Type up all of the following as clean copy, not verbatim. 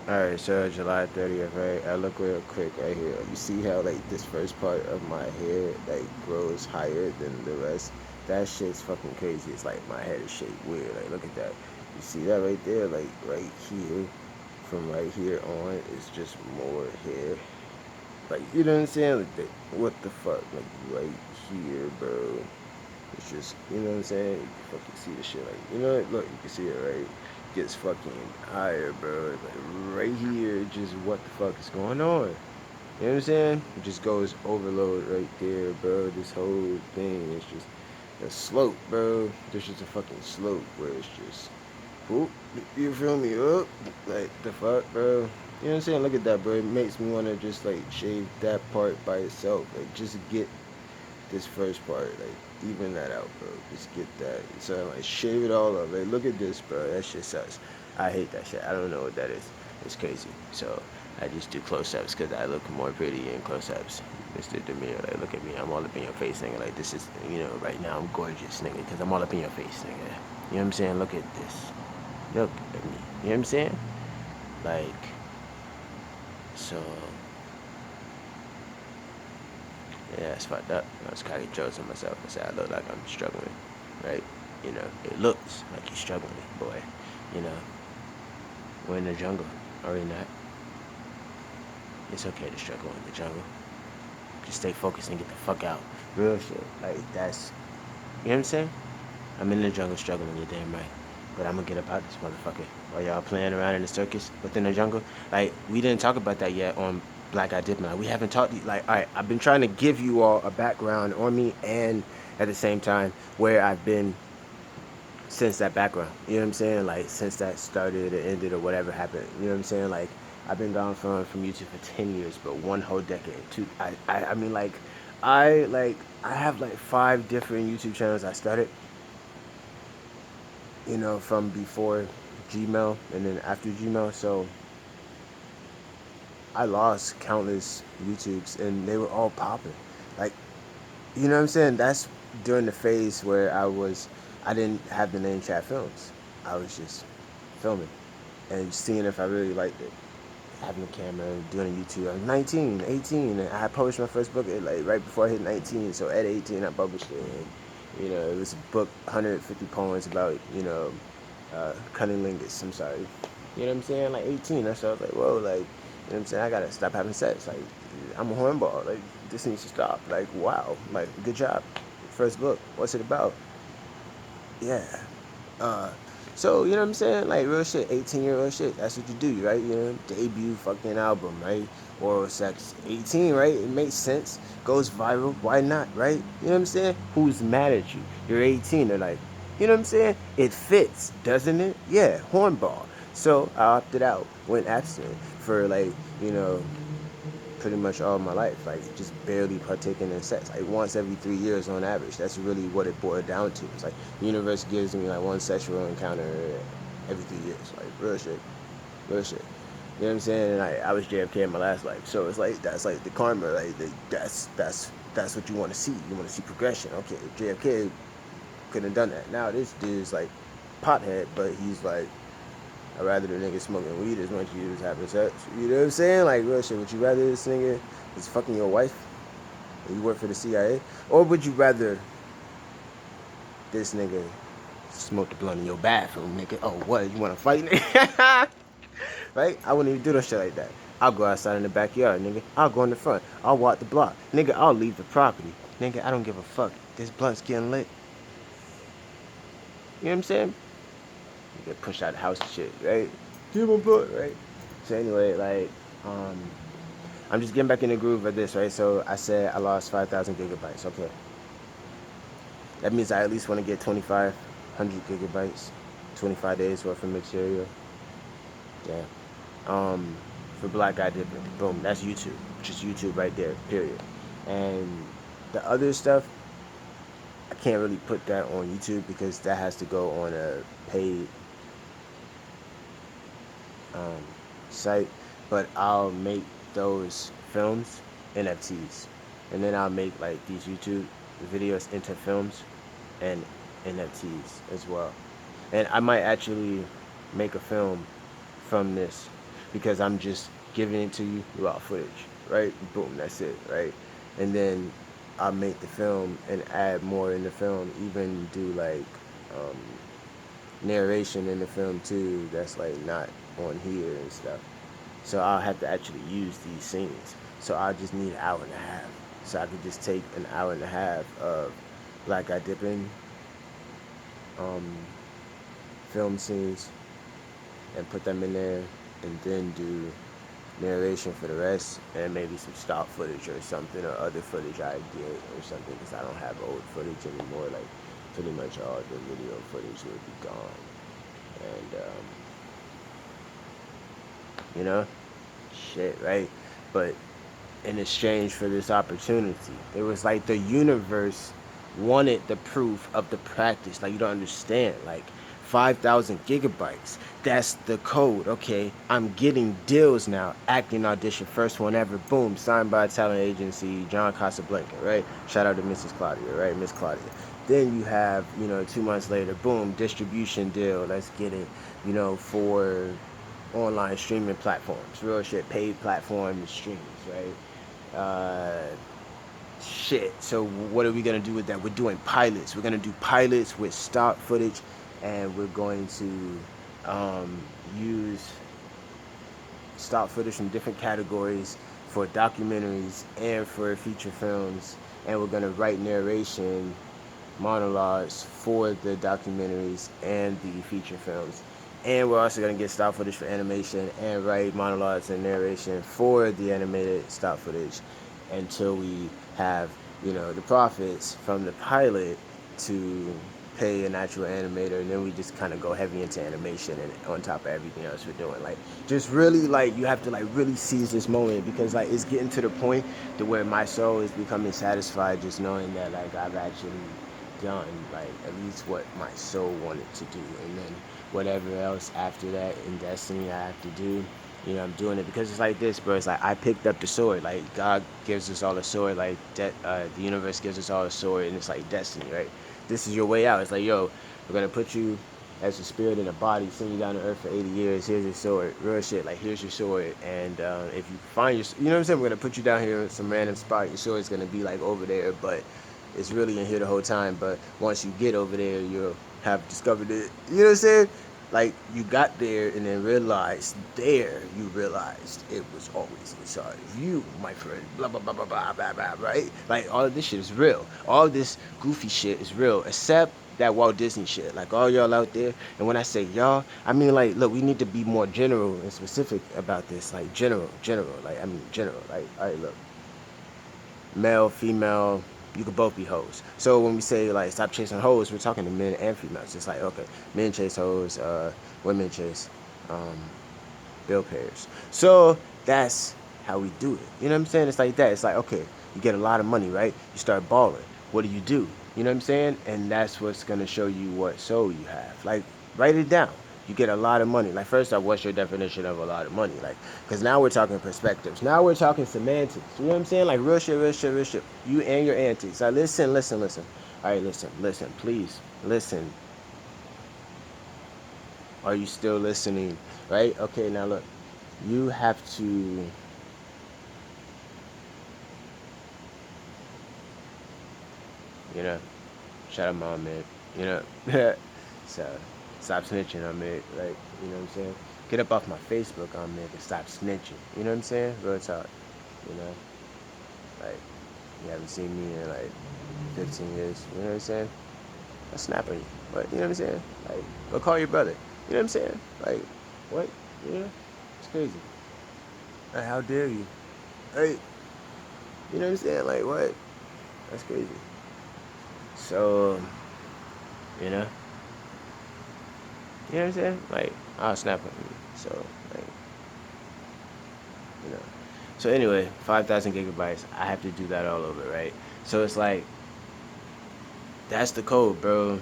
Alright, so July 30th, right? I look real quick right here. You see how like this first part of my hair like grows higher than the rest? That shit's fucking crazy. It's like my head is shaped weird. Like look at that. You see that right there? Like right here, from right here on, it's just more hair. Like you know what I'm saying? Like what the fuck? Like right here, bro. It's just, you know what I'm saying? You can fucking see the shit. Like, you know what? Look, you can see it, right? Gets fucking higher, bro. Like, right here, just what the fuck is going on? You know what I'm saying? It just goes overload right there, bro. This whole thing is just a slope, bro. There's just a fucking slope where it's just, whoop, you feel me? Up, like the fuck, bro. You know what I'm saying? Look at that, bro. It makes me want to just like shave that part by itself, like just get this first part, like even that out, bro. Just get that. So like shave it all up. Like look at this, bro. That shit sucks. I hate that shit. I don't know what that is. It's crazy. So I just do close-ups because I look more pretty in close-ups. Mr. Demir, like look at me. I'm all up in your face, nigga. Like this is, right now I'm gorgeous, nigga, because I'm all up in your face, nigga. You know what I'm saying? Look at this. Look at me. You know what I'm saying? Like, so yeah, it's fucked up. I was kind of jokes on myself. I said I look like I'm struggling, right? It looks like you're struggling, boy. You know, we're in the jungle, are we not? It's okay to struggle in the jungle. Just stay focused and get the fuck out. Real shit. Like, that's, you know what I'm saying? I'm in the jungle struggling, you're damn right. But I'm gonna get up out this motherfucker. While y'all playing around in the circus within the jungle. Like, we didn't talk about that yet on Black Eye Dipman. Like, we haven't talked, like, alright, I've been trying to give you all a background on me and at the same time where I've been since that background. You know what I'm saying? Like since that started or ended or whatever happened. You know what I'm saying? Like I've been gone from YouTube for 10 years, but one whole decade. Two I mean I have like 5 different YouTube channels I started, from before Gmail and then after Gmail. So I lost countless YouTubes and they were all popping. Like, you know what I'm saying? That's during the phase where I didn't have the name Chat Films. I was just filming and seeing if I really liked it. Having a camera, doing a YouTube. I was 19, 18, and I published my first book like right before I hit 19. So at 18, I published it. And, it was a book, 150 poems about, cunnilingus. I'm sorry. You know what I'm saying? Like 18. So I was like, whoa, like, you know what I'm saying? I gotta stop having sex. Like, I'm a hornball. Like, this needs to stop. Like, wow. Like, good job. First book. What's it about? Yeah. Uh, so, you know what I'm saying? Like, real shit, 18-year-old shit. That's what you do, right? Debut fucking album, right? Oral sex. 18, right? It makes sense. Goes viral. Why not, right? You know what I'm saying? Who's mad at you? You're 18. They're like, you know what I'm saying? It fits, doesn't it? Yeah, hornball. So I opted out, went abstinent for like, you know, pretty much all my life, like just barely partaking in sex, like once every 3 years on average. That's really what it boiled down to. It's like the universe gives me like one sexual encounter every 3 years, like real shit, real shit. You know what I'm saying? And I was JFK in my last life, so it's like that's like the karma, like that's what you want to see. You want to see progression. Okay, JFK couldn't have done that. Now this dude's like pothead, but he's like I'd rather the nigga smoking weed as much as he was having sex. You know what I'm saying? Like, real shit. Would you rather this nigga is fucking your wife and you work for the CIA? Or would you rather this nigga smoke the blunt in your bathroom, nigga? Oh, what? You want to fight, nigga? Right? I wouldn't even do no shit like that. I'll go outside in the backyard, nigga. I'll go in the front. I'll walk the block. Nigga, I'll leave the property. Nigga, I don't give a fuck. This blunt's getting lit. You know what I'm saying? You get pushed out of the house and shit, right? Give a blunt, right? So anyway, like, I'm just getting back in the groove of this, right? So I said I lost 5,000 gigabytes. Okay. That means I at least want to get 2,500 gigabytes, 25 days worth of material. Yeah. For Black Guy Dipper. Boom. That's YouTube. Just YouTube right there, period. And the other stuff, I can't really put that on YouTube because that has to go on a paid um, site. But I'll make those films NFTs. And then I'll make like these YouTube videos into films and NFTs as well. And I might actually make a film from this. because I'm just giving it to you raw footage, right? Boom, that's it, right? And then I make the film and add more in the film, even do like um, narration in the film too. That's like not on here and stuff. So I'll have to actually use these scenes. So I just need an hour and a half. So I could just take an hour and a half of Black Guy Dipping um, film scenes and put them in there, and then do narration for the rest, and maybe some stock footage or something, or other footage I get or something, because I don't have old footage anymore. Like pretty much all the video footage will be gone, and you know, shit, right? But in exchange for this opportunity, it was like the universe wanted the proof of the practice. Like, you don't understand. Like 5,000 gigabytes. That's the code. Okay, I'm getting deals now. Acting audition, first one ever. Boom, signed by a talent agency, John Casablanca. Right. Shout out to Mrs. Claudia. Right, Miss Claudia. Then you have, 2 months later, boom, distribution deal. Let's get it. For online streaming platforms, real shit, paid platform streams, right? Shit. So what are we gonna do with that? We're doing pilots. We're gonna do pilots with stock footage, and we're going to use stock footage from different categories for documentaries and for feature films, and we're gonna write narration monologues for the documentaries and the feature films. And we're also going to get stock footage for animation and write monologues and narration for the animated stock footage until we have, the profits from the pilot to pay an actual animator. And then we just kind of go heavy into animation and on top of everything else we're doing. Like, just really, like, you have to, like, really seize this moment, because, like, it's getting to the point to where my soul is becoming satisfied just knowing that, like, I've actually done, like, at least what my soul wanted to do, and then whatever else after that in destiny I have to do, I'm doing it, because it's like this, bro. It's like I picked up the sword. Like, God gives us all a sword, like the universe gives us all a sword, and it's like destiny, right? This is your way out. It's like, yo, we're gonna put you as a spirit in a body, send you down to earth for 80 years. Here's your sword, real shit. Like, here's your sword, and if you find your, you know what I'm saying, we're gonna put you down here in some random spot. Your sword's gonna be like over there, but it's really in here the whole time. But once you get over there, you'll have discovered it. You know what I'm saying? Like, you got there and then realized you realized it was always inside of you, my friend. Blah blah blah blah blah blah blah. Right? Like, all of this shit is real. All this goofy shit is real, except that Walt Disney shit. Like, all y'all out there, and when I say y'all, I mean, like, look, we need to be more general and specific about this. Like, general. Like, I mean, general. Like, all right, look, male, female, you could both be hoes. So when we say, like, stop chasing hoes, we're talking to men and females. It's like, okay, men chase hoes, women chase um, bill payers. So that's how we do it. You know what I'm saying? It's like that. It's like, okay, you get a lot of money, right? You start balling. What do? You know what I'm saying? And that's what's gonna show you what soul you have. Like, write it down. You get a lot of money. Like, first off, what's your definition of a lot of money? Like, because now we're talking perspectives. Now we're talking semantics. You know what I'm saying? Like, real shit, real shit, real shit. You and your antics. Like, listen. All right, listen, please, listen. Are you still listening? Right? Okay, now look. You have to, you know, shout out mom, man. You know, so stop snitching on me. Like, you know what I'm saying? Get up off my Facebook on me and stop snitching. You know what I'm saying? Real talk. You know, like, you haven't seen me in like 15 years. You know what I'm saying? I snap on you. But you know what I'm saying? Like, go call your brother. You know what I'm saying? Like, what? You know? It's crazy. Like, how dare you? Hey, you know what I'm saying? Like, what? That's crazy. So, you know? You know what I'm saying? Like, I'll snap on you. So, like, you know. So anyway, 5,000 gigabytes. I have to do that all over, right? So it's like, that's the code, bro,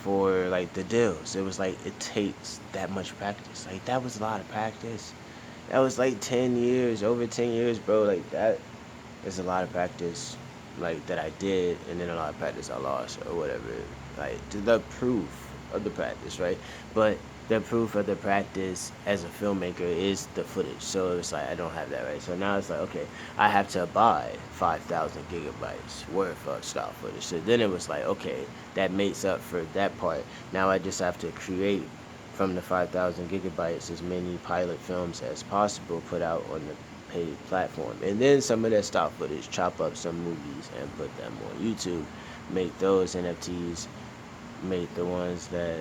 for like the deals. It was like, it takes that much practice. Like, that was a lot of practice. That was like 10 years, over 10 years, bro. Like, that is a lot of practice, like, that I did, and then a lot of practice I lost, or whatever. Like, to the proof of the practice, right? But the proof of the practice as a filmmaker is the footage. So it's like I don't have that, right. So now it's like, okay, I have to buy 5,000 gigabytes worth of stock footage. So then it was like, okay, that makes up for that part. Now I just have to create from the 5,000 gigabytes as many pilot films as possible, put out on the paid platform, and then some of that stock footage, chop up some movies and put them on YouTube, make those NFTs, make the ones that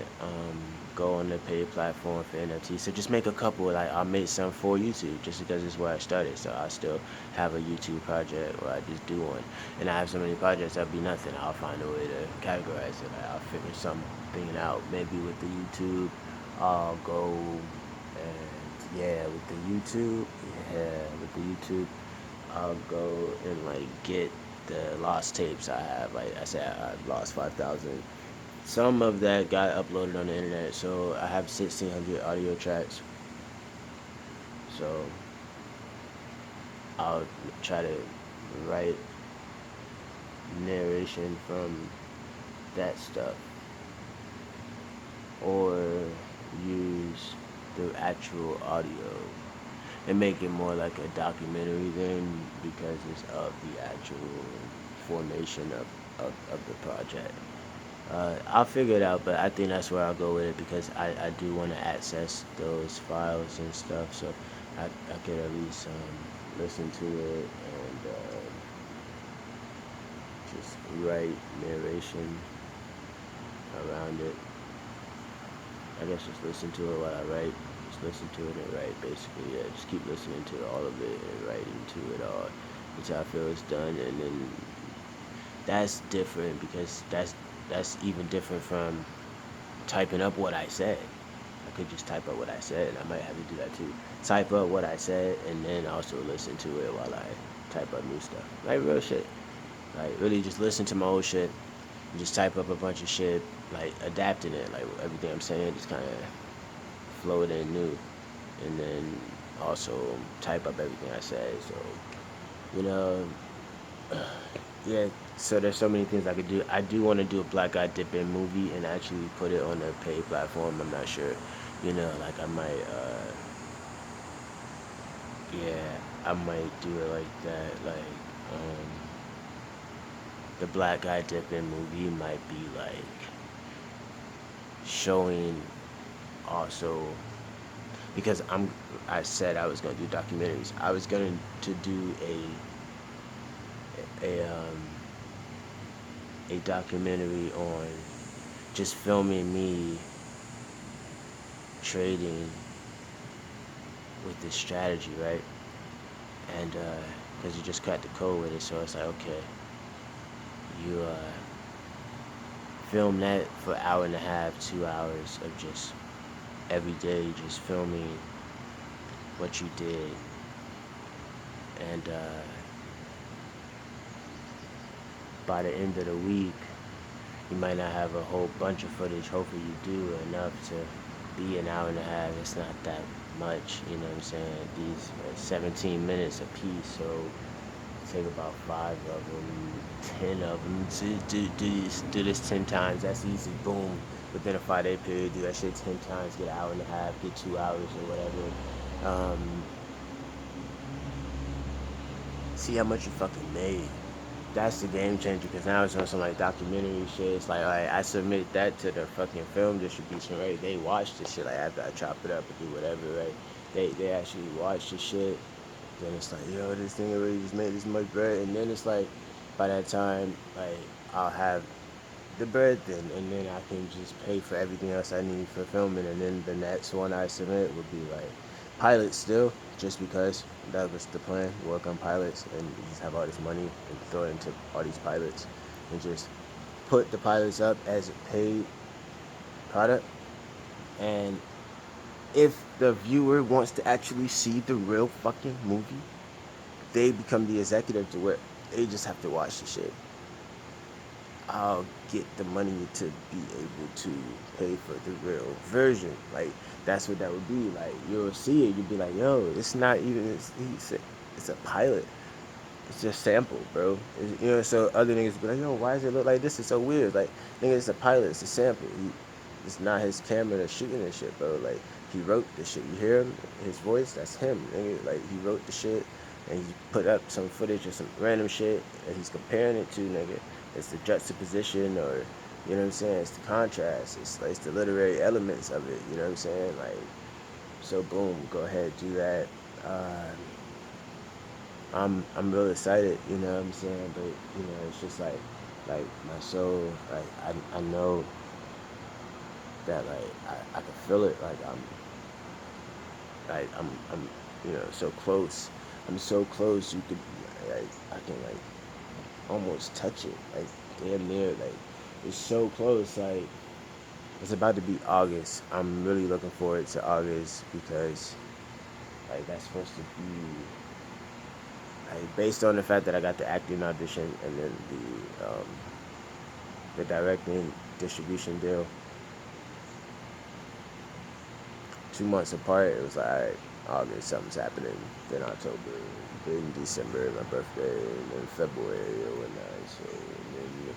go on the paid platform for NFTs. So just make a couple. Like I made some for YouTube just because it's where I started. So I still have a YouTube project where I just do one, and I have so many projects that'll be nothing. I'll find a way to categorize it. Like, I'll figure something out. Maybe with the YouTube, I'll go and yeah, with the YouTube, yeah, with the YouTube, I'll go and like get the lost tapes I have. Like I said, I lost 5,000. Some of that got uploaded on the internet, so I have 1,600 audio tracks. So I'll try to write narration from that stuff, or use the actual audio and make it more like a documentary then, because it's of the actual formation of the project. I'll figure it out, but I think that's where I'll go with it because I do want to access those files and stuff, so I could at least listen to it and just write narration around it. I guess just listen to it while I write. Just listen to it and write, basically. Yeah, just keep listening to all of it and writing to it all until I feel it's done, and then that's different because that's even different from typing up what I said. I could just type up what I said. I might have to do that too. Type up what I said and then also listen to it while I type up new stuff. Like real shit. Like really just listen to my old shit and just type up a bunch of shit, like adapting it. Like everything I'm saying, just kind of flow it in new. And then also type up everything I say. So, you know, yeah, so there's so many things I could do. I do want to do a Black Guy Dipping movie and actually put it on a paid platform. I'm not sure, like I might, yeah, I might do it like that. Like, um, the Black Guy Dipping movie might be like showing also because I said I was gonna do documentaries. I was going to do a a documentary on just filming me trading with this strategy, right? And because you just cracked the code with it, so it's like, okay, you film that for an hour and a half, 2 hours of just every day, just filming what you did, and by the end of the week, you might not have a whole bunch of footage. Hopefully, you do enough to be an hour and a half. It's not that much, you know what I'm saying? These are 17 minutes a piece, so take about 5 of them, 10 of them. Do this 10 times. That's easy. Boom. Within a 5 day period, do that shit 10 times. Get an hour and a half. Get 2 hours or whatever. See how much you fucking made. That's the game changer because now it's on some like documentary shit. It's like, alright, I submit that to the fucking film distribution, right? They watch this shit like after I chop it up and do whatever, right? They actually watch the shit. Then it's like, yo, this thing already just made this much bread, and then it's like, by that time, like I'll have the bread then, and then I can just pay for everything else I need for filming, and then the next one I submit would be like pilots still, just because that was the plan, work on pilots and just have all this money and throw it into all these pilots and just put the pilots up as a paid product. And if the viewer wants to actually see the real fucking movie, they become the executive to where they just have to watch the shit. I'll get the money to be able to pay for the real version. Like that's what that would be. Like you'll see it, you'll be like, yo, it's not even. It's a pilot. It's just sample, bro. So other niggas be like, yo, why does it look like this? It's so weird. Like, nigga, it's a pilot. It's a sample. it's not his camera that's shooting this shit, bro. Like, he wrote the shit. You hear him? His voice, that's him, nigga. Like, he wrote the shit, and he put up some footage of some random shit, and he's comparing it to, nigga. It's the juxtaposition, or, you know what I'm saying? It's the contrast. It's the literary elements of it, you know what I'm saying? Like, so boom, go ahead, do that. Uh, I'm real excited, you know what I'm saying? But, it's just like my soul, like, I know that, like, I can feel it, like, I'm so close. I'm so close. You could, like, I can, like, almost touch it, like, damn near, like, it's so close. Like, it's about to be August. I'm really looking forward to August because, like, that's supposed to be, like, based on the fact that I got the acting audition and then the directing distribution deal 2 months apart. It was like, all right, August, something's happening. Then October, then December, my birthday, and then February or whatnot. So, and then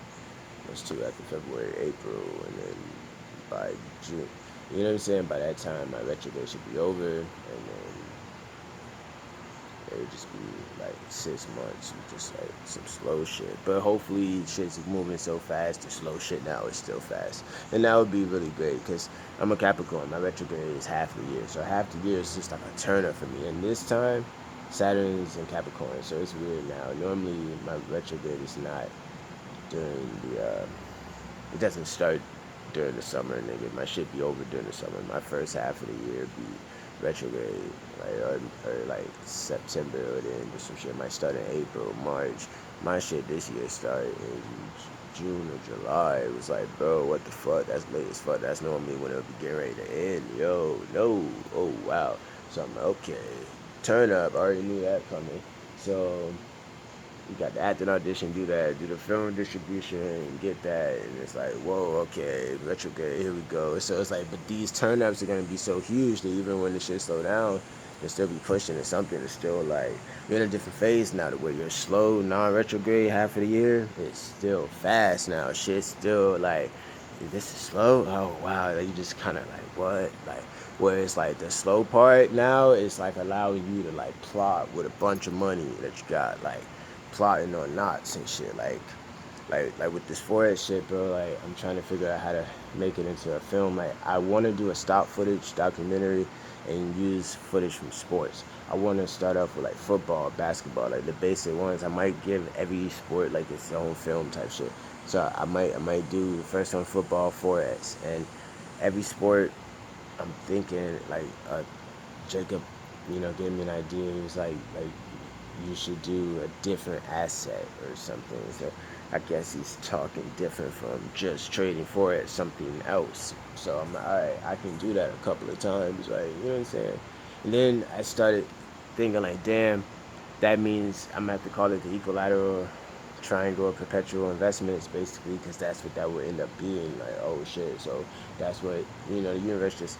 that's two after February, April, and then by June, you know what I'm saying? By that time, my retrograde should be over, and then it would just be like 6 months with just like some slow shit. But hopefully, shit's moving so fast. The slow shit now is still fast, and that would be really great because I'm a Capricorn. My retrograde is half the year, so half the year is just like a turner for me. And this time, Saturn's in Capricorn, so it's weird now. Normally, my retrograde is not during the. It doesn't start during the summer, nigga. My shit be over during the summer. My first half of the year be retrograde, like or like September or the end or some shit. Might start in April, March. My shit this year started in June or July. It was like, bro, what the fuck? That's late as fuck. That's normally when it'll be getting ready to end. Yo, no. Oh wow. So I'm like, okay, turn up. I already knew that coming. So you got the acting audition, do that, do the film distribution, get that, and it's like, whoa, okay, retrograde, here we go. So it's like, but these turn ups are gonna be so huge that even when the shit slow down, they'll still be pushing it. Something is still like, you're in a different phase now to where you're slow, non-retrograde half of the year. It's still fast now. Shit's still like, this is slow. Oh wow, like, you just kind of like what, like. Where it's like the slow part now, it's like allowing you to like plot with a bunch of money that you got, like plotting on knots and shit. Like with this forest shit, bro. Like I'm trying to figure out how to make it into a film. Like I want to do a stock footage documentary and use footage from sports. I want to start off with like football, basketball, like the basic ones. I might give every sport like its own film type shit. So I might do first on football, forest, and every sport. I'm thinking like Jacob, gave me an idea. He was like you should do a different asset or something. So I guess he's talking different from just trading for it something else. So I'm like, all right, I can do that a couple of times, like, you know what I'm saying? And then I started thinking like, damn, that means I'm gonna have to call it the equilateral triangle of perpetual investments, basically, because that's what that would end up being. Like, oh shit, so that's what the universe just